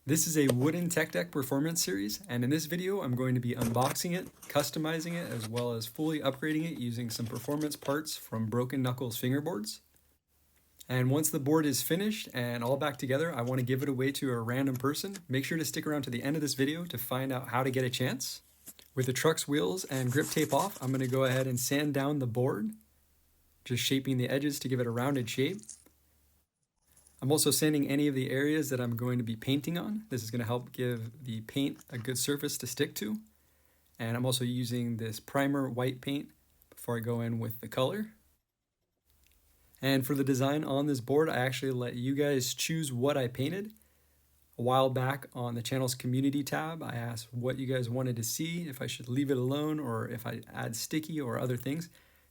This is a wooden tech deck performance series, and in this video I'm going to be unboxing it, customizing it, as well as fully upgrading it using some performance parts from Broken Knuckles fingerboards. And once the board is finished and all back together, I want to give it away to a random person. Make sure to stick around to the end of this video to find out how to get a chance. With the truck's wheels and grip tape off, I'm going to go ahead and sand down the board, just shaping the edges to give it a rounded shape. I'm also sanding any of the areas that I'm going to be painting on. This is going to help give the paint a good surface to stick to. And I'm also using this primer white paint before I go in with the color. And for the design on this board, I actually let you guys choose what I painted. A while back on the channel's community tab, I asked what you guys wanted to see, if I should leave it alone or if I add sticky or other things.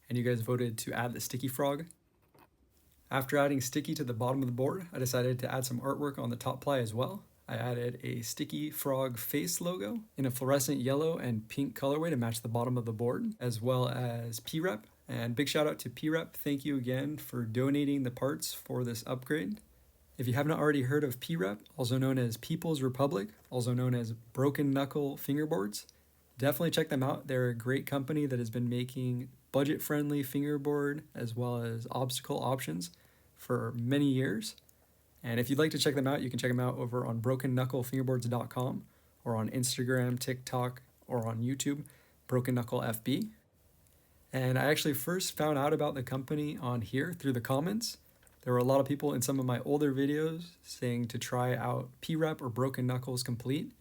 And you guys voted to add the sticky frog. After adding sticky to the bottom of the board, I decided to add some artwork on the top ply as well. I added a sticky frog face logo in a fluorescent yellow and pink colorway to match the bottom of the board, as well as P-Rep. And big shout out to P-Rep. Thank you again for donating the parts for this upgrade. If you have not already heard of P-Rep, also known as People's Republic, also known as Broken Knuckle fingerboards, definitely check them out. They're a great company that has been making budget-friendly fingerboard as well as obstacle options for many years. And if you'd like to check them out, you can check them out over on brokenknucklefingerboards.com or on Instagram, TikTok, or on YouTube, Broken Knuckle FB. And I actually first found out about the company on here through the comments. There were a lot of people in some of my older videos saying to try out P-Rep or Broken Knuckles Complete.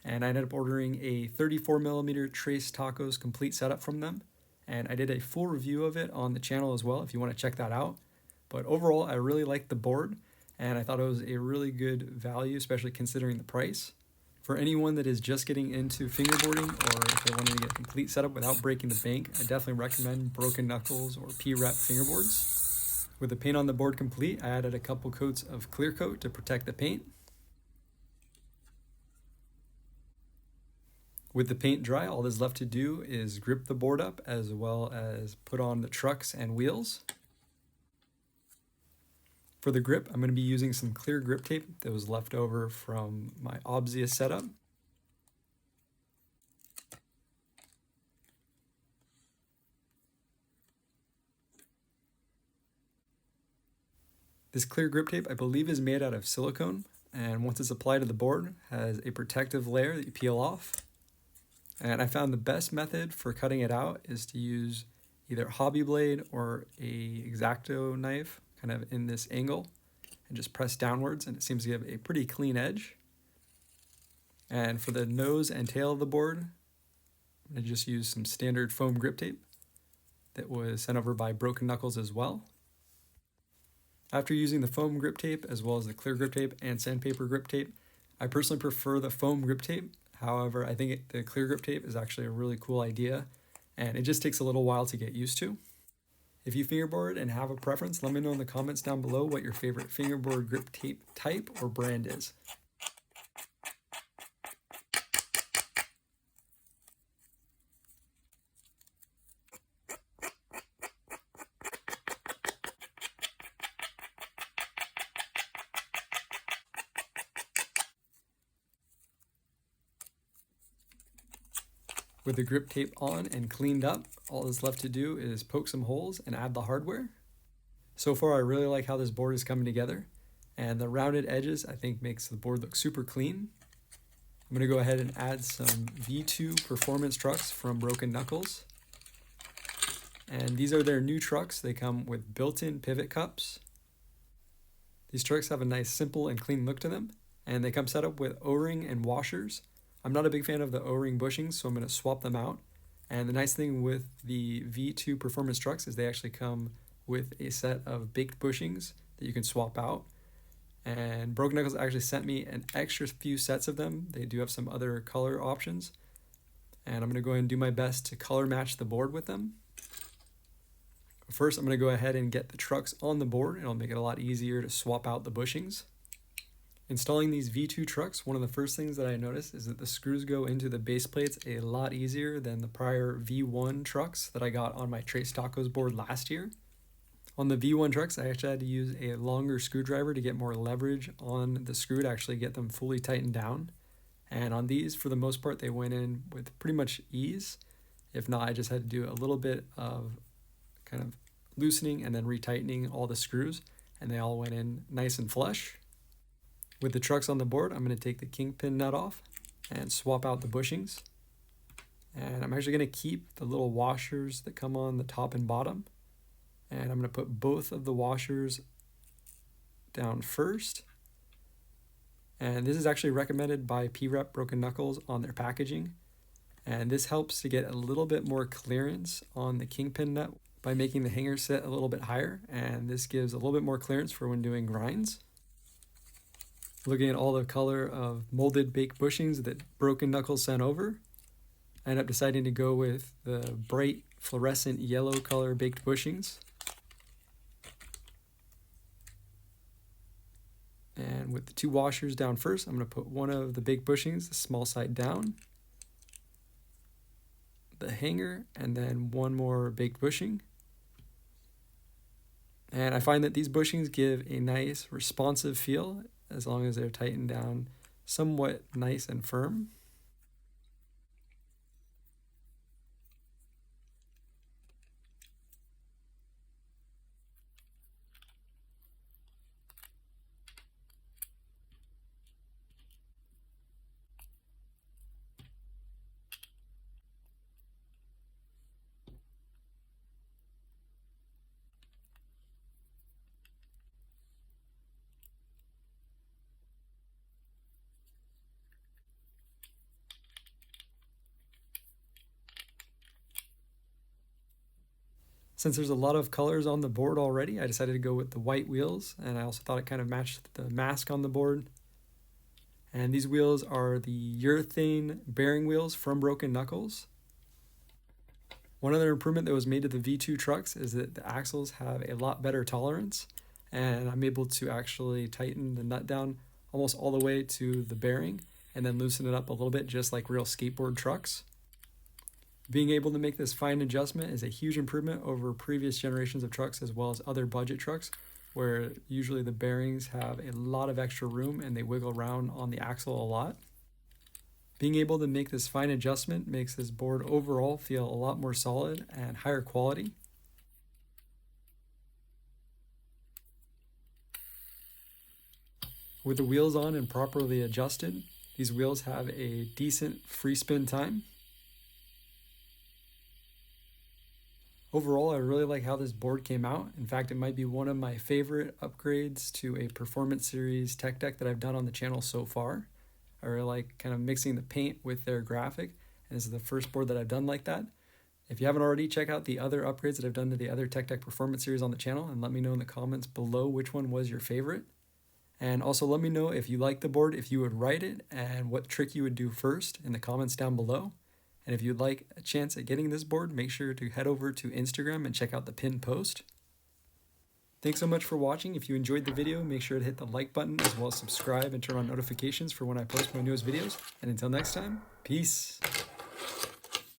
And I ended up ordering a 34mm Trace Tacos Complete setup from them. And I did a full review of it on the channel as well if you want to check that out. But overall, I really liked the board, and I thought it was a really good value, especially considering the price. For anyone that is just getting into fingerboarding, or if they're wanting to get a complete setup without breaking the bank, I definitely recommend Broken Knuckles or P-Rep fingerboards. With the paint on the board complete, I added a couple coats of clear coat to protect the paint. With the paint dry, all that's left to do is grip the board up as well as put on the trucks and wheels. For the grip, I'm going to be using some clear grip tape that was left over from my Obvious setup. This clear grip tape, I believe, is made out of silicone, and once it's applied to the board, has a protective layer that you peel off. And I found the best method for cutting it out is to use either a hobby blade or a X-Acto knife, kind of in this angle, and just press downwards, and it seems to give a pretty clean edge. And for the nose and tail of the board, I'm going to just use some standard foam grip tape that was sent over by Broken Knuckles as well. After using the foam grip tape as well as the clear grip tape and sandpaper grip tape, I personally prefer the foam grip tape. However, I think the clear grip tape is actually a really cool idea, and it just takes a little while to get used to. If you fingerboard and have a preference, let me know in the comments down below what your favorite fingerboard grip tape type or brand is. With the grip tape on and cleaned up, all that's left to do is poke some holes and add the hardware. So far, I really like how this board is coming together, and the rounded edges I think makes the board look super clean. I'm going to go ahead and add some V2 performance trucks from Broken Knuckles. And these are their new trucks. They come with built-in pivot cups. These trucks have a nice simple and clean look to them, and they come set up with O-ring and washers. I'm not a big fan of the O-ring bushings, so I'm going to swap them out. And the nice thing with the V2 performance trucks is they actually come with a set of baked bushings that you can swap out. And Broken Knuckles actually sent me an extra few sets of them. They do have some other color options. And I'm going to go ahead and do my best to color match the board with them. First, I'm going to go ahead and get the trucks on the board. It'll make it a lot easier to swap out the bushings. Installing these V2 trucks, one of the first things that I noticed is that the screws go into the base plates a lot easier than the prior V1 trucks that I got on my Trace Tacos board last year. On the V1 trucks, I actually had to use a longer screwdriver to get more leverage on the screw to actually get them fully tightened down. And on these, for the most part, they went in with pretty much ease. If not, I just had to do a little bit of kind of loosening and then retightening all the screws, and they all went in nice and flush. With the trucks on the board, I'm going to take the kingpin nut off and swap out the bushings. And I'm actually going to keep the little washers that come on the top and bottom. And I'm going to put both of the washers down first. And this is actually recommended by P-Rep Broken Knuckles on their packaging. And this helps to get a little bit more clearance on the kingpin nut by making the hanger sit a little bit higher. And this gives a little bit more clearance for when doing grinds. Looking at all the color of molded baked bushings that Broken Knuckles sent over, I ended up deciding to go with the bright fluorescent yellow color baked bushings. And with the two washers down first, I'm going to put one of the baked bushings, the small side down, the hanger, and then one more baked bushing. And I find that these bushings give a nice responsive feel as long as they're tightened down somewhat nice and firm. Since there's a lot of colors on the board already, I decided to go with the white wheels, and I also thought it kind of matched the mask on the board. And these wheels are the urethane bearing wheels from Broken Knuckles. One other improvement that was made to the V2 trucks is that the axles have a lot better tolerance, and I'm able to actually tighten the nut down almost all the way to the bearing and then loosen it up a little bit, just like real skateboard trucks. Being able to make this fine adjustment is a huge improvement over previous generations of trucks as well as other budget trucks, where usually the bearings have a lot of extra room and they wiggle around on the axle a lot. Being able to make this fine adjustment makes this board overall feel a lot more solid and higher quality. With the wheels on and properly adjusted, these wheels have a decent free spin time. Overall, I really like how this board came out. In fact, it might be one of my favorite upgrades to a Performance Series tech deck that I've done on the channel so far. I really like kind of mixing the paint with their graphic, and this is the first board that I've done like that. If you haven't already, check out the other upgrades that I've done to the other tech deck Performance Series on the channel, and let me know in the comments below which one was your favorite. And also let me know if you like the board, if you would write it, and what trick you would do first in the comments down below. And if you'd like a chance at getting this board, make sure to head over to Instagram and check out the pinned post. Thanks so much for watching. If you enjoyed the video, make sure to hit the like button as well as subscribe and turn on notifications for when I post my newest videos. And until next time, peace.